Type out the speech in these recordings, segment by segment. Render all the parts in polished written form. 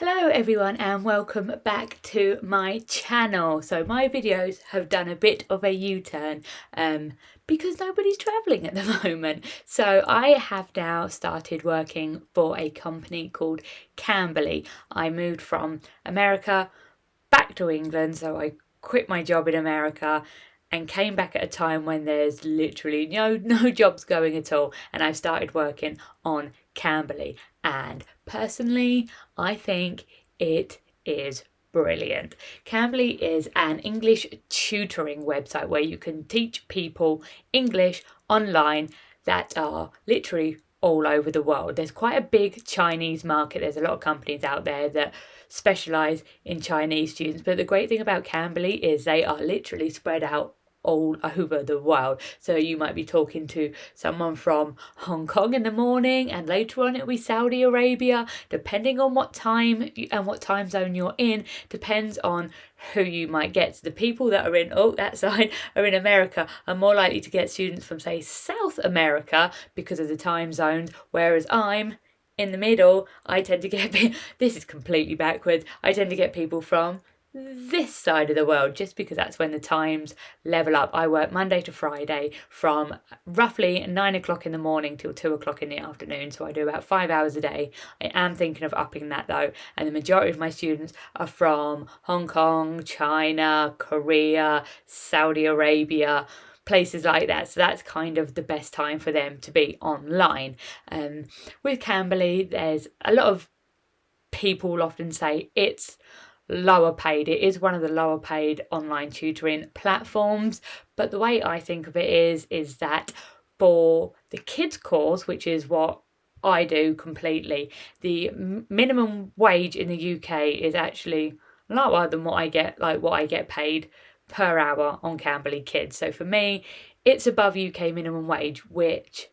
Hello everyone and welcome back to my channel. So my videos have done a bit of a U-turn because nobody's traveling at the moment. So I have now started working for a company called Cambly. I moved from America back to England, so I quit my job in America and came back at a time when there's literally no jobs going at all, and I've started working on Cambly, and personally I think it is brilliant. Cambly is an English tutoring website where you can teach people English online that are literally all over the world. There's quite a big Chinese market. There's a lot of companies out there that specialize in Chinese students, but the great thing about Cambly is they are literally spread out all over the world. So you might be talking to someone from Hong Kong in the morning, and later on it'll be Saudi Arabia, depending on what time and what time zone you're in, depends on who you might get. So the people that are in that side are in America are more likely to get students from, say, South America because of the time zones, whereas I'm in the middle. I tend to get this is completely backwards. I tend to get people from this side of the world just because that's when the times level up. I work Monday to Friday from roughly 9 o'clock in the morning till 2 o'clock in the afternoon, so I do about 5 hours a day. I am thinking of upping that though, and the majority of my students are from Hong Kong, China, Korea, Saudi Arabia, places like that. So that's kind of the best time for them to be online. With Cambly, there's a lot of people will often say it's lower paid. It is one of the lower paid online tutoring platforms, but the way I think of it is that for the kids course, which is what I do completely, the minimum wage in the UK is actually lower than what I get paid per hour on Cambly Kids. So for me, it's above UK minimum wage, which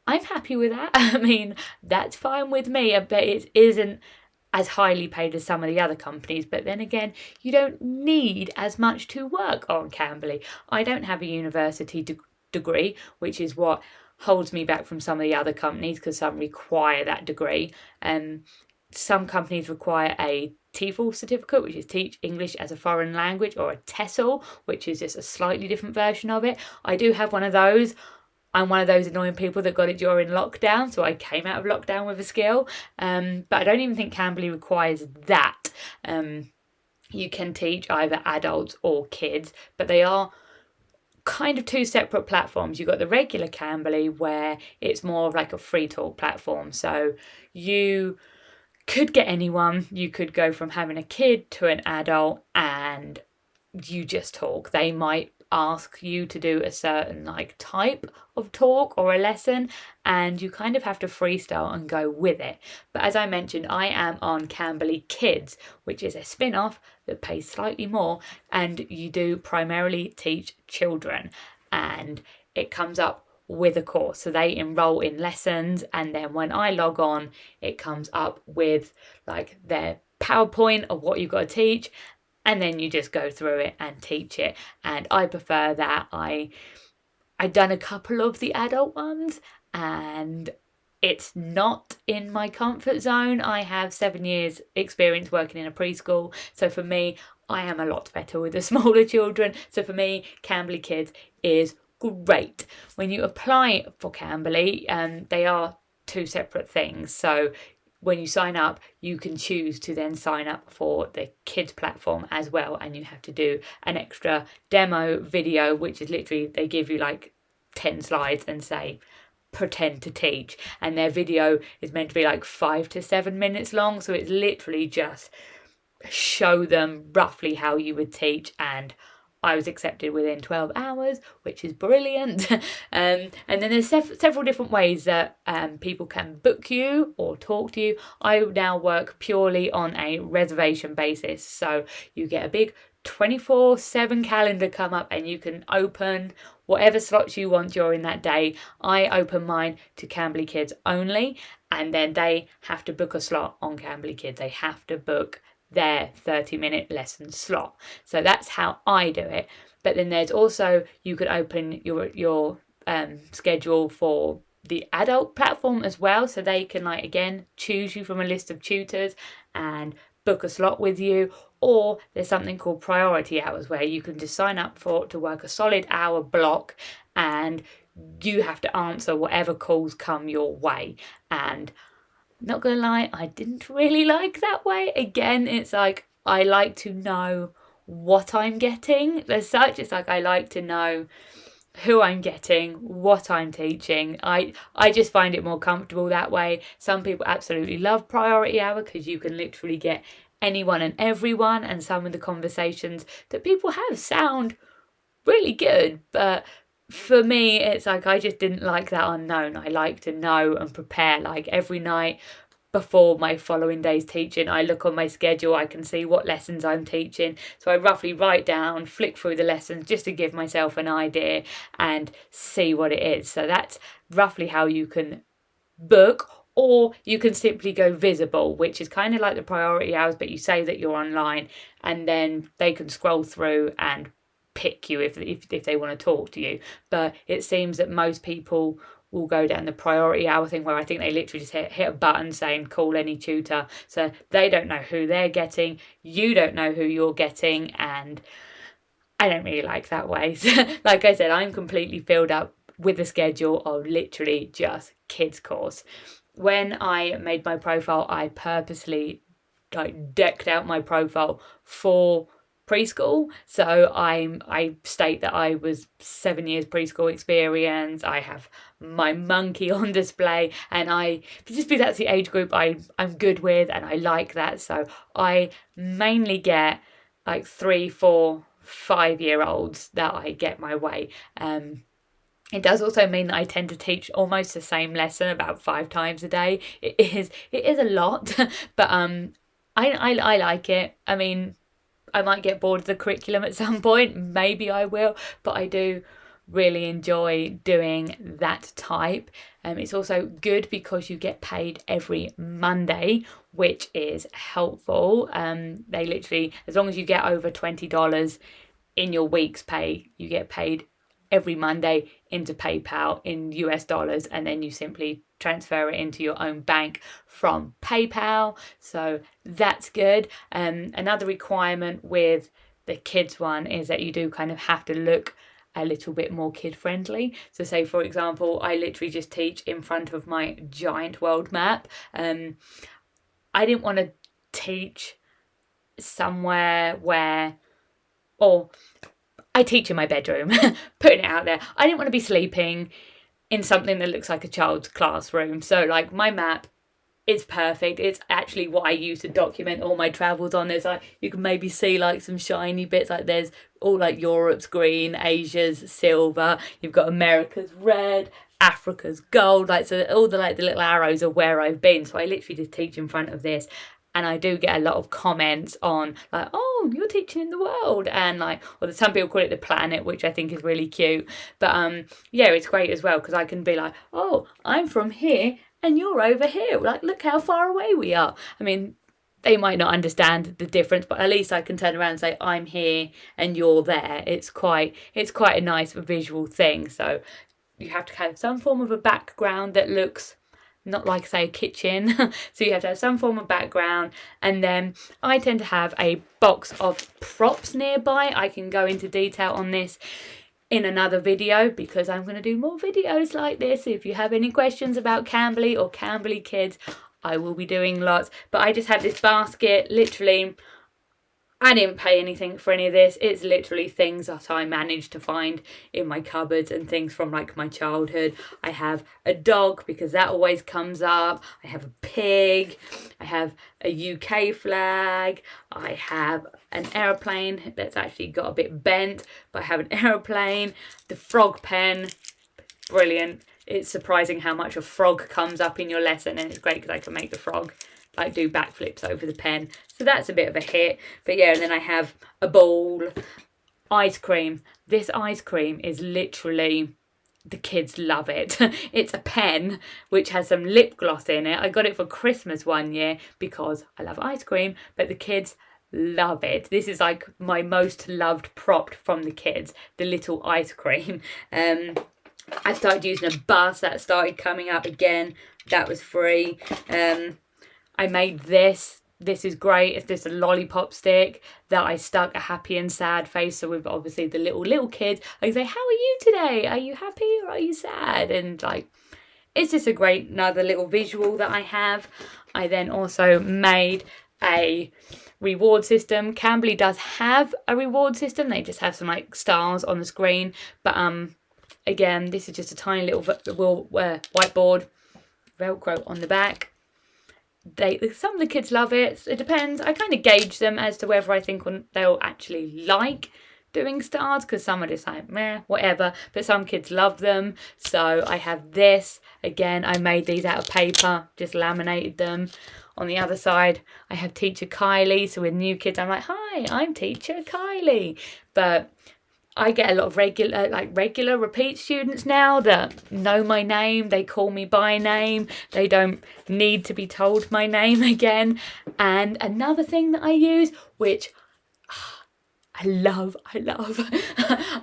I'm happy with that. I mean, that's fine with me, but it isn't as highly paid as some of the other companies. But then again, you don't need as much to work on Cambly. I don't have a university degree, which is what holds me back from some of the other companies, because some require that degree. Some companies require a TEFL certificate, which is Teach English as a Foreign Language, or a TESOL, which is just a slightly different version of it. I do have one of those. I'm one of those annoying people that got it during lockdown, so I came out of lockdown with a skill. But I don't even think Cambly requires that. You can teach either adults or kids, but they are kind of two separate platforms. You've got the regular Cambly, where it's more of like a free talk platform. So you could get anyone. You could go from having a kid to an adult and you just talk. They might ask you to do a certain type of talk or a lesson, and you kind of have to freestyle and go with it. But as I mentioned, I am on Cambly Kids, which is a spin-off that pays slightly more, and you do primarily teach children, and it comes up with a course. So they enroll in lessons, and then when I log on, it comes up with their PowerPoint of what you've got to teach, and then you just go through it and teach it. And I prefer that. I've done a couple of the adult ones, and it's not in my comfort zone. I have 7 years experience working in a preschool, so for me, I am a lot better with the smaller children. So for me, Cambly Kids is great. When you apply for Cambly, they are two separate things. So when you sign up, you can choose to then sign up for the kids platform as well, and you have to do an extra demo video, which is literally, they give you 10 slides and say pretend to teach, and their video is meant to be 5 to 7 minutes long, so it's literally just show them roughly how you would teach, and I was accepted within 12 hours, which is brilliant. And then there's several different ways that people can book you or talk to you. I now work purely on a reservation basis. So you get a big 24/7 calendar come up, and you can open whatever slots you want during that day. I open mine to Cambly Kids only, and then they have to book a slot on Cambly Kids. They have to book their 30-minute lesson slot. So that's how I do it. But then there's also, you could open your schedule for the adult platform as well, so they can like again choose you from a list of tutors and book a slot with you. Or there's something called priority hours where you can just sign up to work a solid hour block, and you have to answer whatever calls come your way. And not gonna lie, I didn't really like that way. Again, it's like I like to know what I'm getting as such. It's like I like to know who I'm getting, what I'm teaching. I just find it more comfortable that way. Some people absolutely love priority hour because you can literally get anyone and everyone, and some of the conversations that people have sound really good. But for me, it's like I just didn't like that unknown. I like to know and prepare. Like every night before my following day's teaching, I look on my schedule, I can see what lessons I'm teaching, so I roughly write down, flick through the lessons just to give myself an idea and see what it is. So that's roughly how you can book. Or you can simply go visible, which is kind of like the priority hours, but you say that you're online and then they can scroll through and pick you if they want to talk to you. But it seems that most people will go down the priority hour thing, where I think they literally just hit a button saying call any tutor, so they don't know who they're getting, you don't know who you're getting, and I don't really like that way. So, like I said, I'm completely filled up with a schedule of literally just kids course. When I made my profile, I purposely like decked out my profile for preschool. So I state that I was 7 years preschool experience. I have my monkey on display, and I just because that's the age group I'm good with and I like that. So I mainly get like 3, 4, 5-year-olds that I get my way. It does also mean that I tend to teach almost the same lesson about 5 times a day. It is a lot, but I like it. I mean, I might get bored of the curriculum at some point, maybe I will, but I do really enjoy doing that type. It's also good because you get paid every Monday, which is helpful. They literally, as long as you get over $20 in your week's pay, you get paid every Monday into PayPal in US dollars, and then you simply transfer it into your own bank from PayPal. So that's good. Another requirement with the kids one is that you do kind of have to look a little bit more kid friendly. So say for example, I literally just teach in front of my giant world map. I didn't want to teach somewhere where, or I teach in my bedroom, putting it out there. I didn't want to be sleeping in something that looks like a child's classroom. So like my map is perfect. It's actually what I use to document all my travels on. There's like, you can maybe see like some shiny bits, like there's all like Europe's green, Asia's silver, you've got America's red, Africa's gold, like so all the like the little arrows are where I've been. So I literally just teach in front of this. And I do get a lot of comments on like, oh, you're teaching in the world, and like, or some people call it the planet, which I think is really cute. But yeah, it's great as well because I can be like, oh, I'm from here and you're over here. Like, look how far away we are. I mean, they might not understand the difference, but at least I can turn around and say I'm here and you're there. It's quite a nice visual thing. So you have to have some form of a background that looks not like, say, a kitchen. So you have to have some form of background, and then I tend to have a box of props nearby. I can go into detail on this in another video because I'm going to do more videos like this. If you have any questions about Cambly or Cambly Kids, I will be doing lots. But I just had this basket, literally I didn't pay anything for any of this. It's literally things that I managed to find in my cupboards and things from like my childhood. I have a dog because that always comes up. I have a pig. I have a UK flag. I have an aeroplane that's actually got a bit bent, but I have an aeroplane. The frog pen, brilliant. It's surprising how much a frog comes up in your lesson, and it's great because I can make the frog like do backflips over the pen. So that's a bit of a hit. But yeah, and then I have a bowl, ice cream. This ice cream is literally, the kids love it. It's a pen which has some lip gloss in it. I got it for Christmas one year because I love ice cream, but the kids love it. This is like my most loved prop from the kids, the little ice cream. I started using a bus that started coming up again. That was free. I made this. This is great. It's just a lollipop stick that I stuck a happy and sad face. So with obviously the little kids, I say, "How are you today? Are you happy or are you sad?" And like, it's just a great another little visual that I have. I then also made a reward system. Cambly does have a reward system. They just have some like stars on the screen. But again, this is just a tiny little whiteboard, Velcro on the back. Some of the kids love it. It depends. I kind of gauge them as to whether I think they'll actually like doing stars, because some are just like meh, whatever, but some kids love them. So I have this again. I made these out of paper, just laminated them. On the other side I have Teacher Kylie, so with new kids I'm like, "Hi, I'm Teacher Kylie." But I get a lot of regular repeat students now that know my name. They call me by name. They don't need to be told my name again. And another thing that I use, which I love,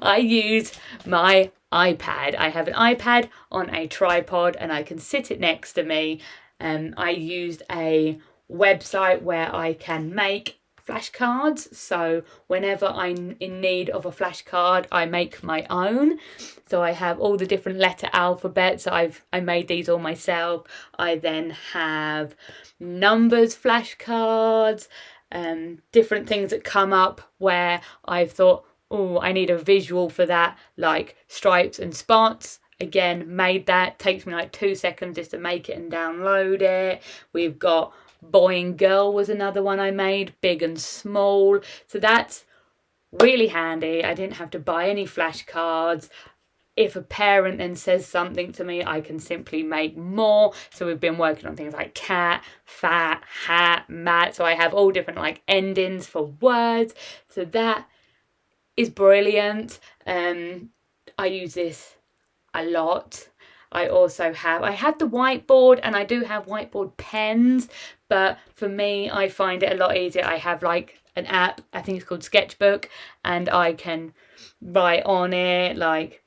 I use my iPad. I have an iPad on a tripod and I can sit it next to me. I used a website where I can make flashcards, so whenever I'm in need of a flashcard I make my own. So I have all the different letter alphabets. I made these all myself. I then have numbers flashcards, different things that come up where I've thought, oh, I need a visual for that, like stripes and spots. Again, made that. Takes me like 2 seconds just to make it and download it. We've got boy and girl was another one I made, big and small. So that's really handy. I didn't have to buy any flashcards. If a parent then says something to me, I can simply make more. So we've been working on things like cat, fat, hat, mat. So I have all different like endings for words. So that is brilliant. I use this a lot. I have the whiteboard, and I do have whiteboard pens, but for me I find it a lot easier. I have like an app, I think it's called Sketchbook, and I can write on it. Like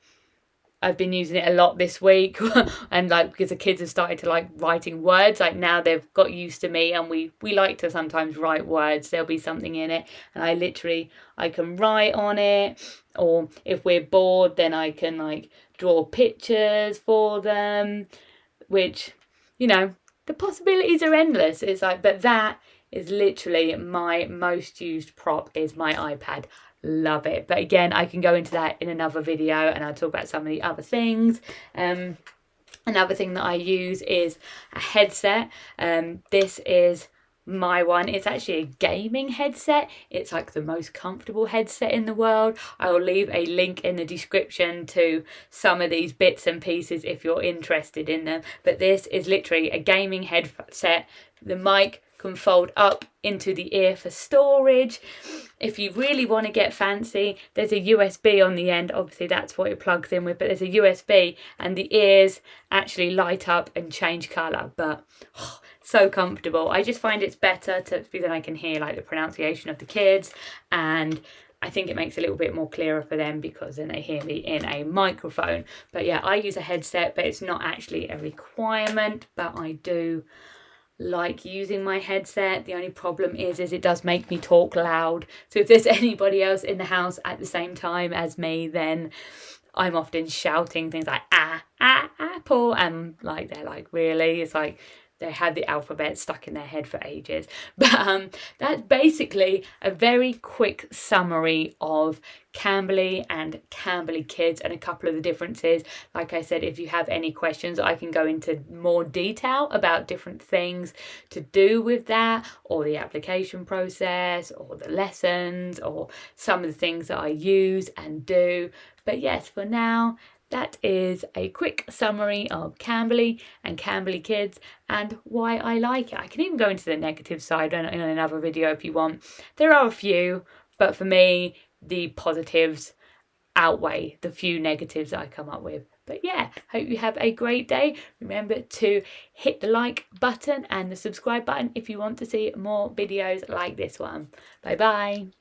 I've been using it a lot this week and like because the kids have started to like writing words, like now they've got used to me and we like to sometimes write words. There'll be something in it and I can write on it, or if we're bored then I can like draw pictures for them, which, you know, the possibilities are endless. It's like, but that is literally my most used prop is my iPad. Love it. But again, I can go into that in another video and I'll talk about some of the other things. Another thing that I use is a headset. This is my one. It's actually a gaming headset. It's like the most comfortable headset in the world. I will leave a link in the description to some of these bits and pieces if you're interested in them. But this is literally a gaming headset. The mic can fold up into the ear for storage. If you really want to get fancy, there's a USB on the end. Obviously that's what it plugs in with, but there's a USB and the ears actually light up and change colour. But so comfortable. I just find it's better to because then I can hear like the pronunciation of the kids, and I think it makes it a little bit more clearer for them because then they hear me in a microphone. But yeah, I use a headset, but it's not actually a requirement, but I do like using my headset. The only problem is it does make me talk loud. So if there's anybody else in the house at the same time as me, then I'm often shouting things like apple, and like they're like, really? It's like they had the alphabet stuck in their head for ages. But that's basically a very quick summary of Cambly and Cambly Kids and a couple of the differences. Like I said, if you have any questions, I can go into more detail about different things to do with that, or the application process, or the lessons, or some of the things that I use and do. But yes, for now, that is a quick summary of Cambly and Cambly Kids and why I like it. I can even go into the negative side in another video if you want. There are a few, but for me, the positives outweigh the few negatives that I come up with. But yeah, hope you have a great day. Remember to hit the like button and the subscribe button if you want to see more videos like this one. Bye bye.